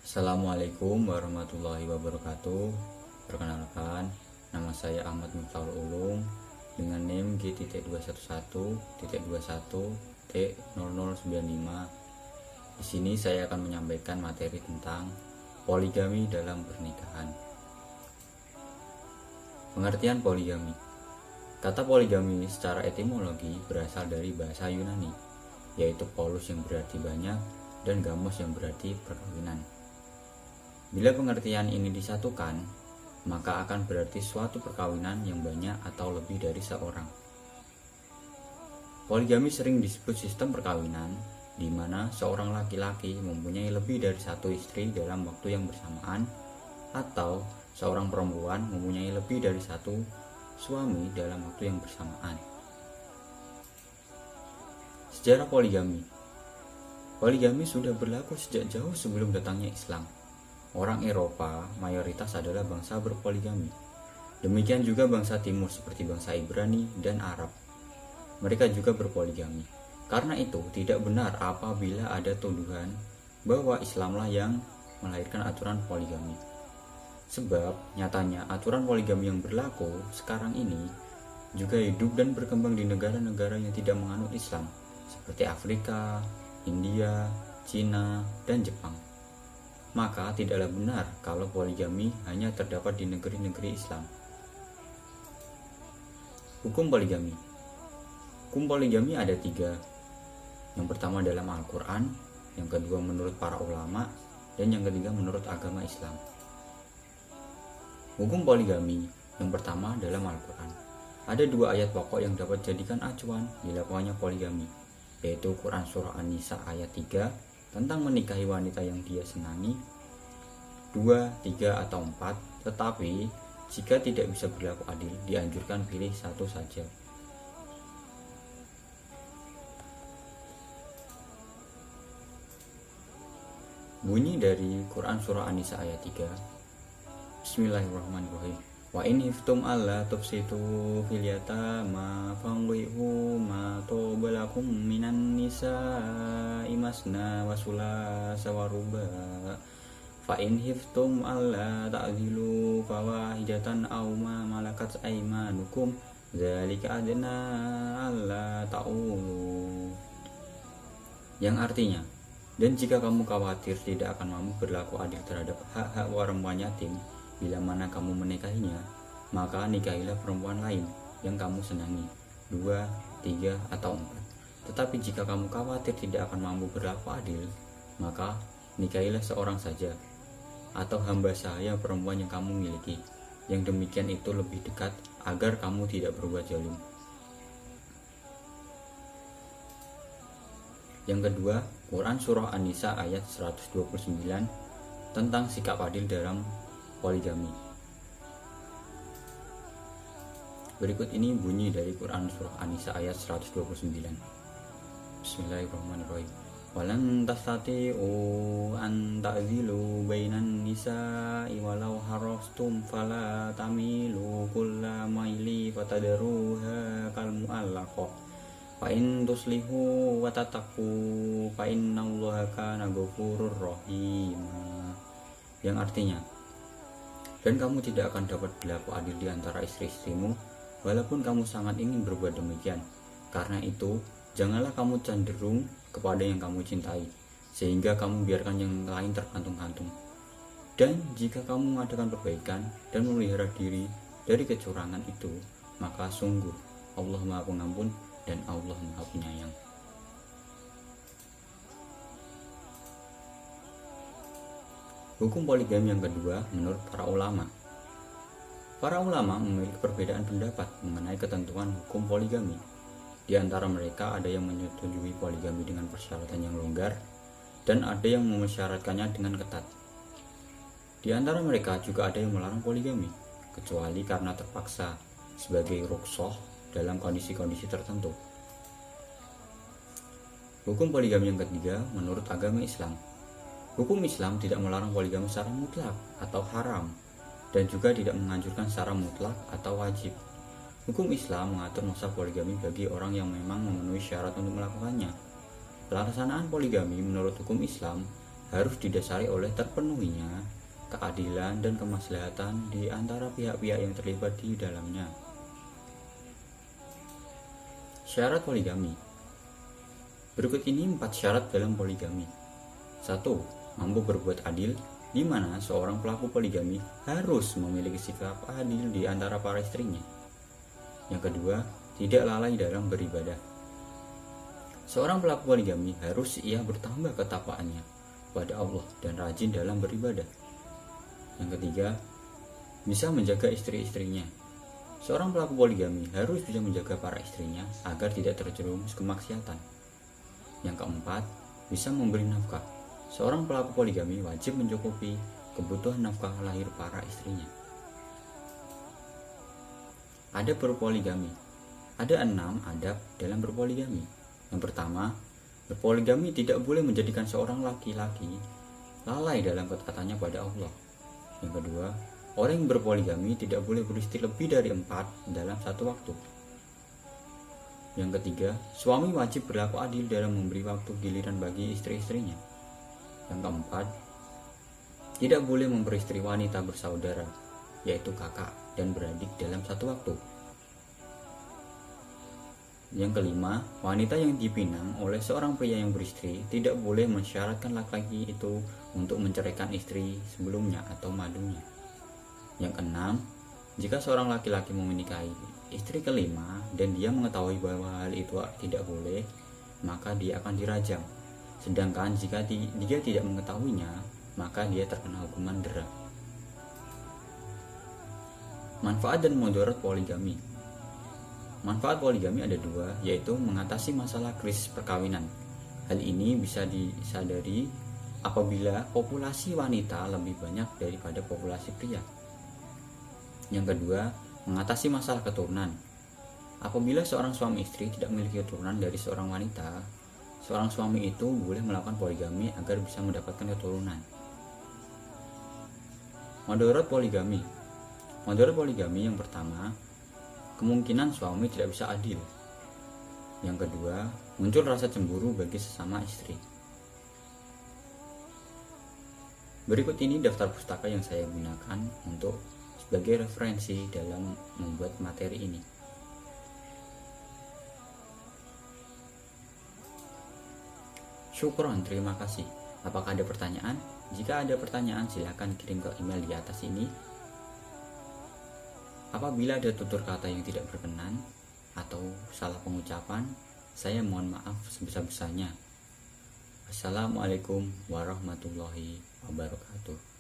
Assalamualaikum warahmatullahi wabarakatuh. Perkenalkan, nama saya Ahmad Miftahul Ulum dengan NIM G.21.21.0095. Di sini saya akan menyampaikan materi tentang poligami dalam pernikahan. Pengertian poligami. Kata poligami secara etimologi berasal dari bahasa Yunani, yaitu polos yang berarti banyak dan gamos yang berarti perkawinan. Bila pengertian ini disatukan, maka akan berarti suatu perkawinan yang banyak atau lebih dari seorang. Poligami sering disebut sistem perkawinan, di mana seorang laki-laki mempunyai lebih dari satu istri dalam waktu yang bersamaan, atau seorang perempuan mempunyai lebih dari satu suami dalam waktu yang bersamaan. Sejarah poligami. Poligami sudah berlaku sejak jauh sebelum datangnya Islam. Orang Eropa mayoritas adalah bangsa berpoligami. Demikian juga bangsa timur seperti bangsa Ibrani dan Arab. Mereka juga berpoligami. Karena itu tidak benar apabila ada tuduhan bahwa Islamlah yang melahirkan aturan poligami. Sebab nyatanya aturan poligami yang berlaku sekarang ini juga hidup dan berkembang di negara-negara yang tidak menganut Islam, seperti Afrika, India, Cina, dan Jepang. Maka tidaklah benar kalau poligami hanya terdapat di negeri-negeri Islam. Hukum poligami. Hukum poligami ada 3. Yang pertama dalam Al-Quran, yang kedua menurut para ulama, dan yang ketiga menurut agama Islam. Hukum poligami yang pertama dalam Al-Quran. Ada 2 ayat pokok yang dapat jadikan acuan dilakukannya poligami, yaitu Quran Surah An-Nisa ayat 3 tentang menikahi wanita yang dia senangi, 2, 3, atau 4, tetapi jika tidak bisa berlaku adil, dianjurkan pilih satu saja. Bunyi dari Quran Surah An-Nisa ayat 3, Bismillahirrahmanirrahim. Wa in hiftum alla tufsitu fil yatama fangihu ma tobalakum minan nisa'i masna wa sulasa wa ruba fa in hiftum alla ta'dilu fawahidatan aw ma malakat aymanukum dzalika adna alla ta'ulu. Yang artinya, dan jika kamu khawatir tidak akan mampu berlaku adil terhadap hak-hak perempuan yatim bila mana kamu menikahinya, maka nikahilah perempuan lain yang kamu senangi, 2, 3, atau 4. Tetapi jika kamu khawatir tidak akan mampu berlaku adil, maka nikahilah seorang saja, atau hamba sahaya perempuan yang kamu miliki. Yang demikian itu lebih dekat agar kamu tidak berbuat zalim. Yang kedua, Quran Surah An-Nisa ayat 129 tentang sikap adil dalam poligami. Berikut ini bunyi dari Quran Surah An-Nisa ayat 129. Bismillahirrahmanirrahim. Walan tastati'u an ta'dilu bainan nisa'i walau harastum fala tamilu kulla maili fatadruha kal mu'allaqah fa in tuslihu wa tattaqu fa innallaha kana ghafurur rahim. Yang artinya, dan kamu tidak akan dapat berlaku adil di antara istri-istrimu, walaupun kamu sangat ingin berbuat demikian. Karena itu, janganlah kamu cenderung kepada yang kamu cintai, sehingga kamu biarkan yang lain tergantung-gantung. Dan jika kamu mengadakan perbaikan dan memelihara diri dari kecurangan itu, maka sungguh Allah Maha Pengampun dan Allah Maha Penyayang. Hukum poligami yang kedua menurut para ulama. Para ulama memiliki perbedaan pendapat mengenai ketentuan hukum poligami. Di antara mereka ada yang menyetujui poligami dengan persyaratan yang longgar, dan ada yang mensyaratkannya dengan ketat. Di antara mereka juga ada yang melarang poligami, kecuali karena terpaksa sebagai rukhsah dalam kondisi-kondisi tertentu. Hukum poligami yang ketiga menurut agama Islam. Hukum Islam tidak melarang poligami secara mutlak atau haram, dan juga tidak menganjurkan secara mutlak atau wajib. Hukum Islam mengatur masa poligami bagi orang yang memang memenuhi syarat untuk melakukannya. Pelaksanaan poligami menurut hukum Islam harus didasari oleh terpenuhinya keadilan dan kemaslahatan di antara pihak-pihak yang terlibat di dalamnya. Syarat poligami. Berikut ini 4 syarat dalam poligami. 1. Mampu berbuat adil, di mana seorang pelaku poligami harus memiliki sikap adil di antara para istrinya. Yang kedua, tidak lalai dalam beribadah. Seorang pelaku poligami harus ia bertambah ketapaannya pada Allah dan rajin dalam beribadah. Yang ketiga, bisa menjaga istri-istrinya. Seorang pelaku poligami harus bisa menjaga para istrinya agar tidak terjerumus kemaksiatan. Yang keempat, bisa memberi nafkah. Seorang pelaku poligami wajib mencukupi kebutuhan nafkah lahir para istrinya. Adab berpoligami. Ada 6 adab dalam berpoligami. Yang pertama, berpoligami tidak boleh menjadikan seorang laki-laki lalai dalam ketaatannya pada Allah. Yang kedua, orang yang berpoligami tidak boleh beristri lebih dari 4 dalam satu waktu. Yang ketiga, suami wajib berlaku adil dalam memberi waktu giliran bagi istri-istrinya. Yang keempat, tidak boleh memperistri wanita bersaudara, yaitu kakak dan beradik dalam satu waktu. Yang kelima, wanita yang dipinang oleh seorang pria yang beristri tidak boleh mensyaratkan laki-laki itu untuk menceraikan istri sebelumnya atau madunya. Yang keenam, jika seorang laki-laki menikahi istri kelima dan dia mengetahui bahwa hal itu tidak boleh, maka dia akan dirajam. Sedangkan jika dia tidak mengetahuinya, maka dia terkena hukuman dera. Manfaat dan mudarat poligami. Manfaat poligami ada 2, yaitu mengatasi masalah krisis perkawinan. Hal ini bisa disadari apabila populasi wanita lebih banyak daripada populasi pria. Yang kedua, mengatasi masalah keturunan. Apabila seorang suami istri tidak memiliki keturunan dari seorang wanita, seorang suami itu boleh melakukan poligami agar bisa mendapatkan keturunan. Mudarat poligami. Mudarat poligami yang pertama, kemungkinan suami tidak bisa adil. Yang kedua, muncul rasa cemburu bagi sesama istri. Berikut ini daftar pustaka yang saya gunakan untuk sebagai referensi dalam membuat materi ini. Syukron, terima kasih. Apakah ada pertanyaan? Jika ada pertanyaan, silakan kirim ke email di atas ini. Apabila ada tutur kata yang tidak berkenan atau salah pengucapan, saya mohon maaf sebesar-besarnya. Wassalamualaikum warahmatullahi wabarakatuh.